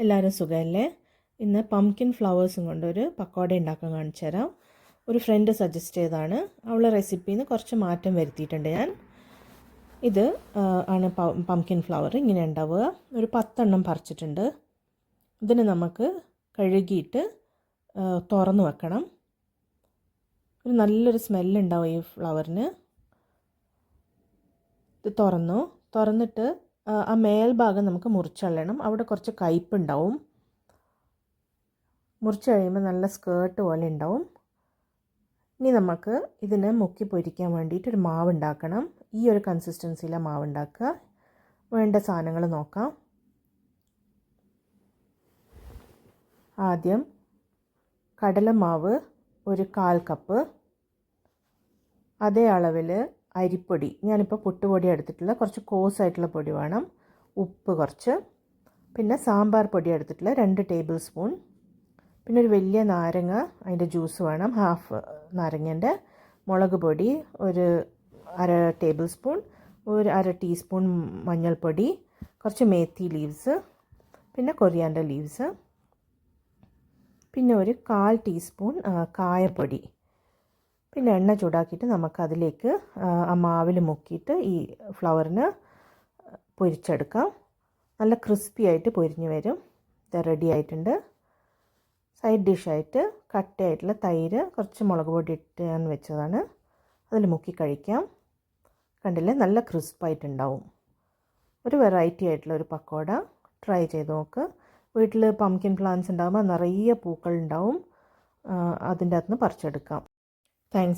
എല്ലാവരും സുഖമല്ലേ? ഇന്ന് പംകിൻ ഫ്ലവേഴ്സും കൊണ്ടൊരു പക്കോട ഉണ്ടാക്കാൻ കാണിച്ചു തരാം. ഒരു ഫ്രണ്ട് സജസ്റ്റ് ചെയ്തതാണ്. അവളെ റെസിപ്പിയിൽ നിന്ന് കുറച്ച് മാറ്റം വരുത്തിയിട്ടുണ്ട് ഞാൻ. ഇത് ആണ് പംകിൻ ഫ്ലവർ. ഇങ്ങനെ ഉണ്ടാവുക. ഒരു 10 എണ്ണം പറിച്ചിട്ടുണ്ട്. ഇതിന് നമുക്ക് കഴുകിയിട്ട് തുറന്ന് വെക്കണം. ഒരു നല്ലൊരു സ്മെല്ലുണ്ടാവും ഈ ഫ്ലവറിന്. ഇത് തുറന്നിട്ട് ആ മേൽഭാഗം നമുക്ക് മുറിച്ചള്ളണം. അവിടെ കുറച്ച് കയ്പുണ്ടാവും. മുറിച്ച് കഴിയുമ്പോൾ നല്ല സ്കേർട്ട് പോലെ ഉണ്ടാവും. ഇനി നമുക്ക് ഇതിനെ മുക്കി പൊരിക്കാൻ വേണ്ടിയിട്ട് ഒരു മാവ് ഉണ്ടാക്കണം. ഈ ഒരു കൺസിസ്റ്റൻസിയിലെ മാവ് ഉണ്ടാക്കുക. വേണ്ട സാധനങ്ങൾ നോക്കാം. ആദ്യം കടലമാവ് ഒരു 1/4 കപ്പ്, അതേ അളവിൽ അരിപ്പൊടി, ഞാനിപ്പോൾ പുട്ടുപൊടി എടുത്തിട്ടുള്ള കുറച്ച് കോസായിട്ടുള്ള പൊടി വേണം, ഉപ്പ് കുറച്ച്, പിന്നെ സാമ്പാർ പൊടി എടുത്തിട്ടുള്ള 2 ടേബിൾ സ്പൂൺ, പിന്നെ ഒരു വലിയ നാരങ്ങ അതിൻ്റെ ജ്യൂസ് വേണം, ഹാഫ് നാരങ്ങൻ്റെ, മുളക് പൊടി ഒരു 1/2 ടേബിൾ സ്പൂൺ, ഒരു 1/2 ടീസ്പൂൺ മഞ്ഞൾപ്പൊടി, കുറച്ച് മേത്തി ലീവ്സ്, പിന്നെ കൊറിയാൻഡർ ലീവ്സ്, പിന്നെ ഒരു 1/4 ടീസ്പൂൺ കായപ്പൊടി. പിന്നെ എണ്ണ ചൂടാക്കിയിട്ട് നമുക്കതിലേക്ക് ആ മാവിൽ മുക്കിയിട്ട് ഈ ഫ്ലവറിന് പൊരിച്ചെടുക്കാം. നല്ല ക്രിസ്പി ആയിട്ട് പൊരിഞ്ഞ് വരും. ഇത് റെഡി ആയിട്ടുണ്ട്. സൈഡ് ഡിഷായിട്ട് കട്ടയായിട്ടുള്ള തൈര്, കുറച്ച് മുളക് പൊടി ഇട്ട് ഞാൻ വെച്ചതാണ്, അതിൽ മുക്കി കഴിക്കാം. കണ്ടില്ലേ, നല്ല ക്രിസ്പായിട്ടുണ്ടാവും. ഒരു വെറൈറ്റി ആയിട്ടുള്ള ഒരു പക്കോട ട്രൈ ചെയ്ത് നോക്ക്. വീട്ടിൽ പംകിൻ പ്ലാന്റ്സ് ഉണ്ടാകുമ്പോൾ നിറയെ പൂക്കൾ ഉണ്ടാവും. അതിൻ്റെ അകത്തുനിന്ന് പറിച്ചെടുക്കാം. താങ്ക്സ്.